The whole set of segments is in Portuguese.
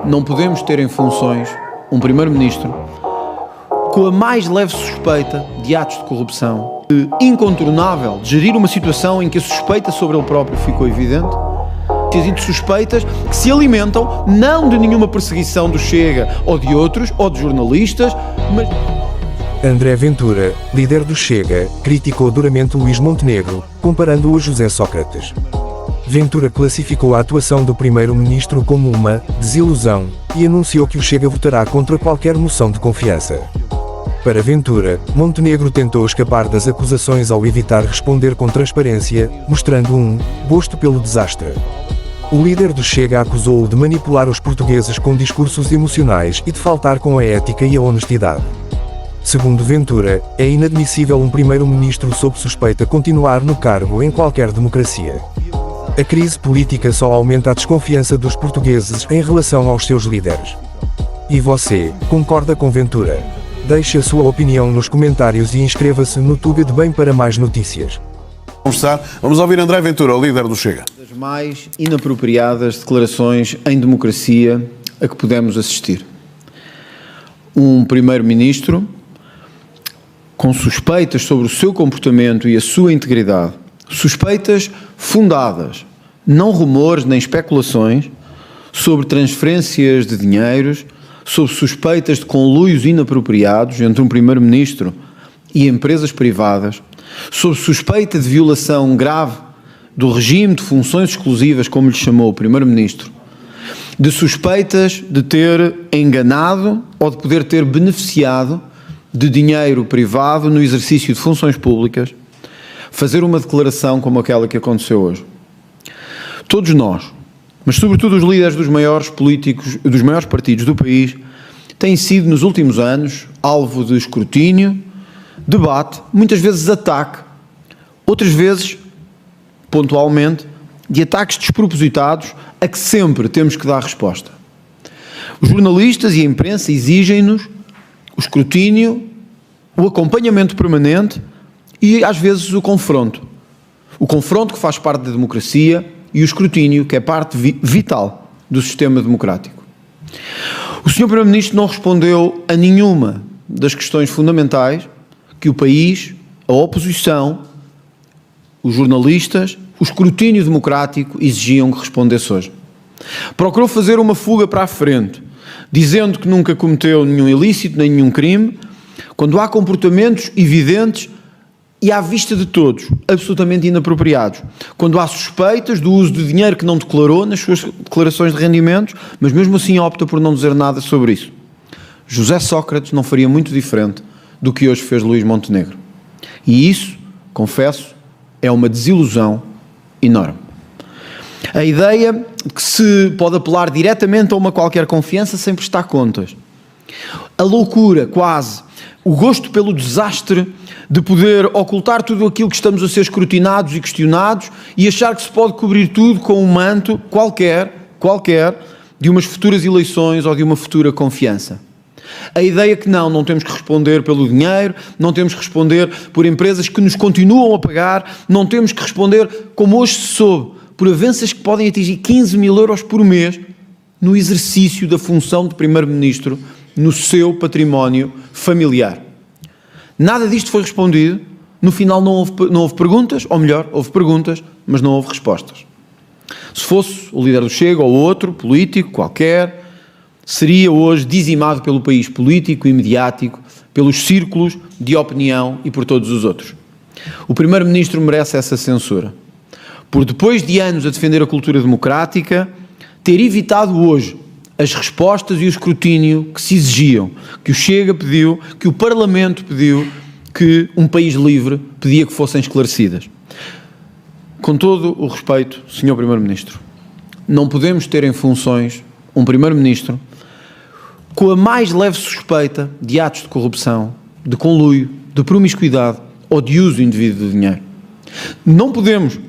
Não podemos ter em funções um primeiro-ministro com a mais leve suspeita de atos de corrupção, incontornável de gerir uma situação em que a suspeita sobre ele próprio ficou evidente, de suspeitas que se alimentam não de nenhuma perseguição do Chega ou de outros, ou de jornalistas, mas... André Ventura, líder do Chega, criticou duramente Luís Montenegro, comparando-o a José Sócrates. Ventura classificou a atuação do primeiro-ministro como uma desilusão e anunciou que o Chega votará contra qualquer moção de confiança. Para Ventura, Montenegro tentou escapar das acusações ao evitar responder com transparência, mostrando um gosto pelo desastre. O líder do Chega acusou-o de manipular os portugueses com discursos emocionais e de faltar com a ética e a honestidade. Segundo Ventura, é inadmissível um primeiro-ministro sob suspeita continuar no cargo em qualquer democracia. A crise política só aumenta a desconfiança dos portugueses em relação aos seus líderes. E você, concorda com Ventura? Deixe a sua opinião nos comentários e inscreva-se no Tuga de Bem para mais notícias. Vamos ouvir André Ventura, o líder do Chega. Das mais inapropriadas declarações em democracia a que pudemos assistir. Um primeiro-ministro com suspeitas sobre o seu comportamento e a sua integridade, suspeitas fundadas, não rumores nem especulações, sobre transferências de dinheiros, sobre suspeitas de conluios inapropriados entre um primeiro-ministro e empresas privadas, sob suspeita de violação grave do regime de funções exclusivas, como lhe chamou o primeiro-ministro, de suspeitas de ter enganado ou de poder ter beneficiado de dinheiro privado no exercício de funções públicas, fazer uma declaração como aquela que aconteceu hoje. Todos nós, mas sobretudo os líderes dos maiores políticos, dos maiores partidos do país, têm sido nos últimos anos alvo de escrutínio, debate, muitas vezes ataque, outras vezes, pontualmente, de ataques despropositados a que sempre temos que dar resposta. Os jornalistas e a imprensa exigem-nos o escrutínio, o acompanhamento permanente e, às vezes, o confronto. O confronto que faz parte da democracia e o escrutínio que é parte vital do sistema democrático. O Sr. Primeiro-Ministro não respondeu a nenhuma das questões fundamentais que o país, a oposição, os jornalistas, o escrutínio democrático exigiam que respondesse hoje. Procurou fazer uma fuga para a frente, dizendo que nunca cometeu nenhum ilícito, nem nenhum crime, quando há comportamentos evidentes e à vista de todos, absolutamente inapropriados. Quando há suspeitas do uso de dinheiro que não declarou nas suas declarações de rendimentos, mas mesmo assim opta por não dizer nada sobre isso. José Sócrates não faria muito diferente do que hoje fez Luís Montenegro. E isso, confesso, é uma desilusão enorme. A ideia de que se pode apelar diretamente a uma qualquer confiança sem prestar contas. A loucura, quase, o gosto pelo desastre de poder ocultar tudo aquilo que estamos a ser escrutinados e questionados e achar que se pode cobrir tudo com um manto qualquer, de umas futuras eleições ou de uma futura confiança. A ideia que não temos que responder pelo dinheiro, não temos que responder por empresas que nos continuam a pagar, não temos que responder, como hoje se soube, por avanças que podem atingir 15 mil euros por mês no exercício da função de Primeiro-Ministro no seu património familiar. Nada disto foi respondido, no final não houve perguntas, ou melhor, houve perguntas, mas não houve respostas. Se fosse o líder do Chega ou outro político qualquer, seria hoje dizimado pelo país político e mediático, pelos círculos de opinião e por todos os outros. O Primeiro-Ministro merece essa censura, por depois de anos a defender a cultura democrática, ter evitado hoje as respostas e o escrutínio que se exigiam, que o Chega pediu, que o Parlamento pediu, que um país livre pedia que fossem esclarecidas. Com todo o respeito, Sr. Primeiro-Ministro, não podemos ter em funções um Primeiro-Ministro com a mais leve suspeita de atos de corrupção, de conluio, de promiscuidade ou de uso indevido de dinheiro. Não podemos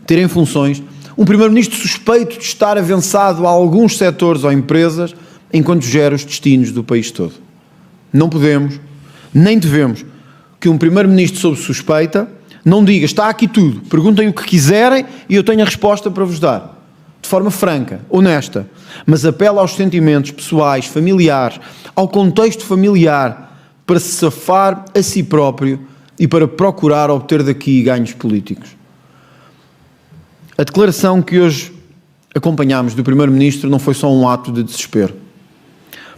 ter em funções um Primeiro-Ministro suspeito de estar avançado a alguns setores ou empresas enquanto gera os destinos do país todo. Não podemos, nem devemos, que um Primeiro-Ministro sob suspeita não diga, está aqui tudo, perguntem o que quiserem e eu tenho a resposta para vos dar. de forma franca, honesta, mas apela aos sentimentos pessoais, familiares, ao contexto familiar, para se safar a si próprio e para procurar obter daqui ganhos políticos. A declaração que hoje acompanhámos do Primeiro-Ministro não foi só um ato de desespero.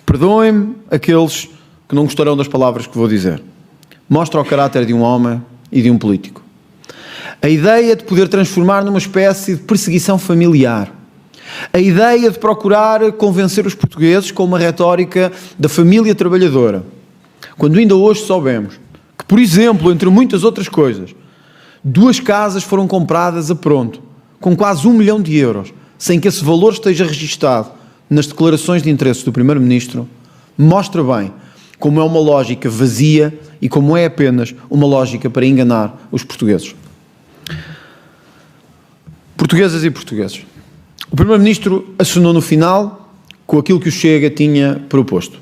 Perdoem-me aqueles que não gostarão das palavras que vou dizer. Mostra o caráter de um homem e de um político. A ideia de poder transformar numa espécie de perseguição familiar. A ideia de procurar convencer os portugueses com uma retórica da família trabalhadora. Quando ainda hoje soubemos que, por exemplo, entre muitas outras coisas, 2 casas foram compradas a pronto, com quase 1 milhão de euros, sem que esse valor esteja registado nas declarações de interesses do Primeiro-Ministro, mostra bem como é uma lógica vazia e como é apenas uma lógica para enganar os portugueses. Portuguesas e portugueses. O Primeiro-Ministro assinou no final com aquilo que o Chega tinha proposto.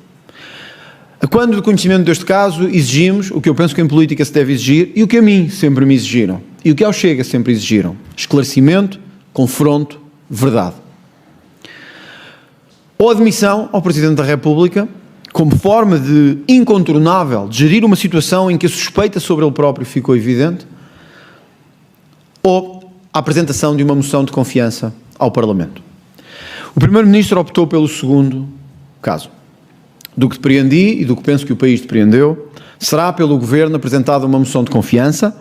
A quando do conhecimento deste caso, exigimos o que eu penso que em política se deve exigir e o que a mim sempre me exigiram e o que ao Chega sempre exigiram: esclarecimento, confronto, verdade. Ou admissão ao Presidente da República como forma de incontornável de gerir uma situação em que a suspeita sobre ele próprio ficou evidente, ou a apresentação de uma moção de confiança ao Parlamento. O Primeiro-Ministro optou pelo segundo caso. Do que depreendi e do que penso que o país depreendeu, será pelo Governo apresentada uma moção de confiança,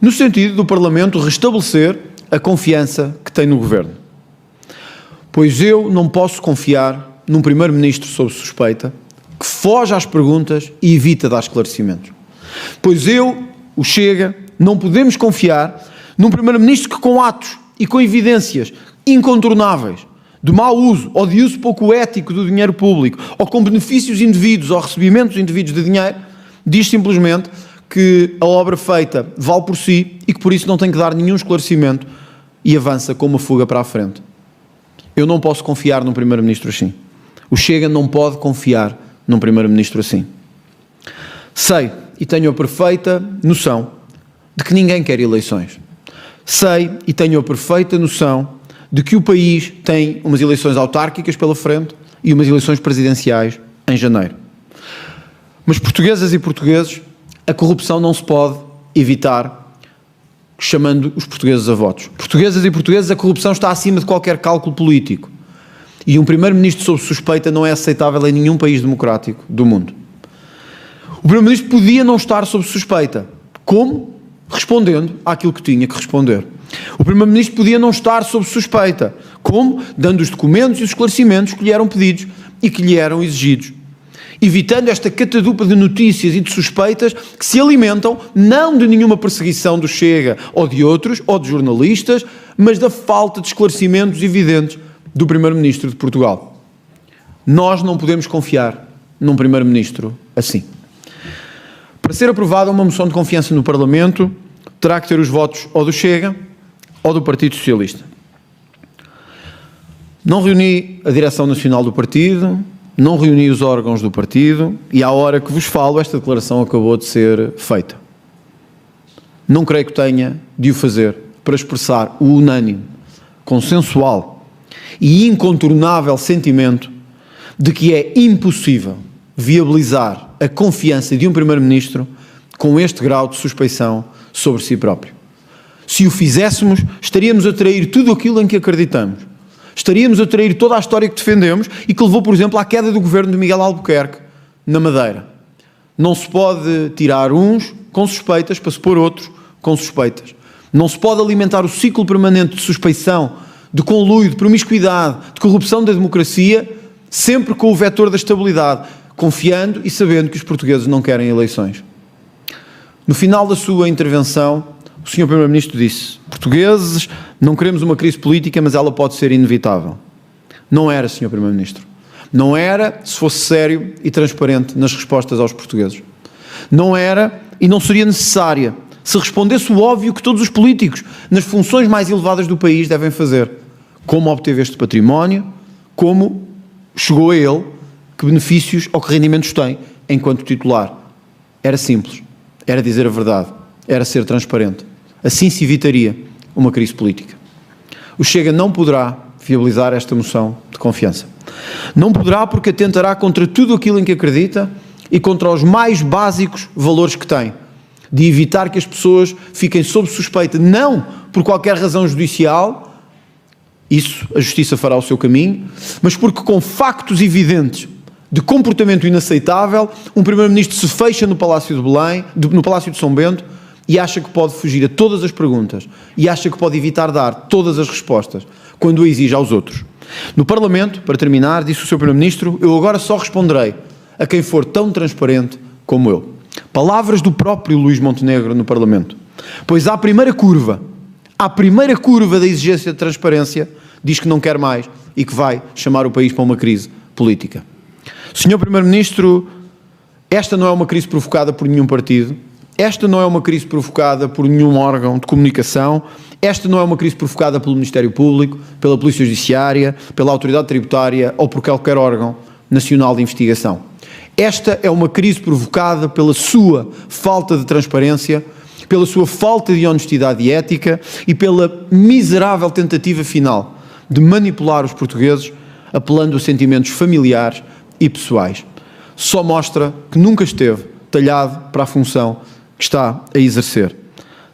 no sentido do Parlamento restabelecer a confiança que tem no Governo. Pois eu não posso confiar num Primeiro-Ministro sob suspeita que foge às perguntas e evita dar esclarecimentos. Pois eu, o Chega, não podemos confiar num Primeiro-Ministro que, com atos e com evidências incontornáveis de mau uso ou de uso pouco ético do dinheiro público, ou com benefícios indevidos ou recebimentos indevidos de dinheiro, diz simplesmente que a obra feita vale por si e que por isso não tem que dar nenhum esclarecimento e avança com uma fuga para a frente. Eu não posso confiar num Primeiro-Ministro assim. O Chega não pode confiar num Primeiro-Ministro assim. Sei e tenho a perfeita noção de que ninguém quer eleições. Sei e tenho a perfeita noção de que o país tem umas eleições autárquicas pela frente e umas eleições presidenciais em janeiro. Mas, portuguesas e portugueses, a corrupção não se pode evitar chamando os portugueses a votos. Portuguesas e portugueses, a corrupção está acima de qualquer cálculo político. E um Primeiro-Ministro sob suspeita não é aceitável em nenhum país democrático do mundo. O Primeiro-Ministro podia não estar sob suspeita. Como? Respondendo àquilo que tinha que responder. O Primeiro-Ministro podia não estar sob suspeita. Como? Dando os documentos e os esclarecimentos que lhe eram pedidos e que lhe eram exigidos. Evitando esta catadupa de notícias e de suspeitas que se alimentam não de nenhuma perseguição do Chega ou de outros, ou de jornalistas, mas da falta de esclarecimentos evidentes do Primeiro-Ministro de Portugal. Nós não podemos confiar num Primeiro-Ministro assim. Para ser aprovada uma moção de confiança no Parlamento, terá que ter os votos ou do Chega ou do Partido Socialista. Não reuni a direção nacional do partido, não reuni os órgãos do partido e à hora que vos falo, esta declaração acabou de ser feita. Não creio que tenha de o fazer para expressar o unânime, consensual e incontornável sentimento de que é impossível viabilizar a confiança de um Primeiro-Ministro com este grau de suspeição sobre si próprio. Se o fizéssemos, estaríamos a trair tudo aquilo em que acreditamos. Estaríamos a trair toda a história que defendemos e que levou, por exemplo, à queda do governo de Miguel Albuquerque, na Madeira. Não se pode tirar uns com suspeitas para se pôr outros com suspeitas. Não se pode alimentar o ciclo permanente de suspeição, de conluio, de promiscuidade, de corrupção da democracia, sempre com o vetor da estabilidade, confiando e sabendo que os portugueses não querem eleições. No final da sua intervenção, o Sr. Primeiro-Ministro disse: portugueses, não queremos uma crise política, mas ela pode ser inevitável. Não era, Sr. Primeiro-Ministro. Não era se fosse sério e transparente nas respostas aos portugueses. Não era e não seria necessária se respondesse o óbvio que todos os políticos, nas funções mais elevadas do país, devem fazer. Como obteve este património, como chegou a ele, que benefícios ou que rendimentos tem enquanto titular. Era simples. Era dizer a verdade. Era ser transparente. Assim se evitaria uma crise política. O Chega não poderá viabilizar esta moção de confiança. Não poderá porque atentará contra tudo aquilo em que acredita e contra os mais básicos valores que tem, de evitar que as pessoas fiquem sob suspeita, não por qualquer razão judicial, isso a Justiça fará o seu caminho, mas porque com factos evidentes de comportamento inaceitável, um Primeiro-Ministro se fecha no Palácio de Belém, no Palácio de São Bento, e acha que pode fugir a todas as perguntas, e acha que pode evitar dar todas as respostas, quando o exige aos outros. No Parlamento, para terminar, disse o Sr. Primeiro-Ministro, eu agora só responderei a quem for tão transparente como eu. Palavras do próprio Luís Montenegro no Parlamento. Pois à primeira curva da exigência de transparência, diz que não quer mais e que vai chamar o país para uma crise política. Sr. Primeiro-Ministro, esta não é uma crise provocada por nenhum partido, esta não é uma crise provocada por nenhum órgão de comunicação, esta não é uma crise provocada pelo Ministério Público, pela Polícia Judiciária, pela Autoridade Tributária ou por qualquer órgão nacional de investigação. Esta é uma crise provocada pela sua falta de transparência, pela sua falta de honestidade e ética e pela miserável tentativa final de manipular os portugueses apelando a sentimentos familiares e pessoais. Só mostra que nunca esteve talhado para a função que está a exercer.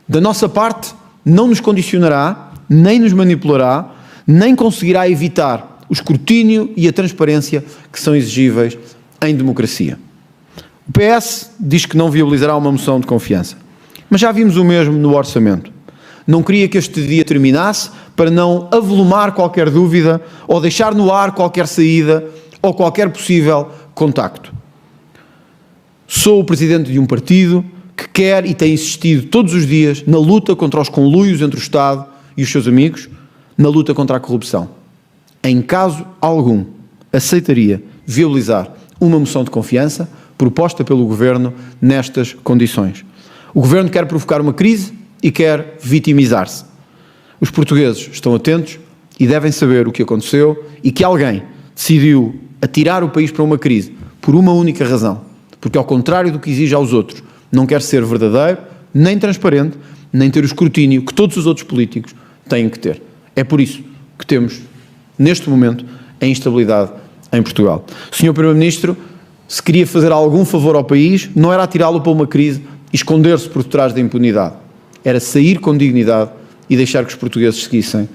Da nossa parte, não nos condicionará, nem nos manipulará, nem conseguirá evitar o escrutínio e a transparência que são exigíveis em democracia. O PS diz que não viabilizará uma moção de confiança, mas já vimos o mesmo no orçamento. Não queria que este dia terminasse para não avolumar qualquer dúvida ou deixar no ar qualquer saída ou qualquer possível contacto. Sou o presidente de um partido que quer e tem insistido todos os dias na luta contra os conluios entre o Estado e os seus amigos, na luta contra a corrupção. Em caso algum, aceitaria viabilizar uma moção de confiança proposta pelo Governo nestas condições. O Governo quer provocar uma crise e quer vitimizar-se. Os portugueses estão atentos e devem saber o que aconteceu e que alguém decidiu atirar o país para uma crise por uma única razão, porque ao contrário do que exige aos outros, não quer ser verdadeiro, nem transparente, nem ter o escrutínio que todos os outros políticos têm que ter. É por isso que temos, neste momento, a instabilidade em Portugal. Sr. Primeiro-Ministro, se queria fazer algum favor ao país, não era atirá-lo para uma crise e esconder-se por detrás da impunidade. Era sair com dignidade e deixar que os portugueses seguissem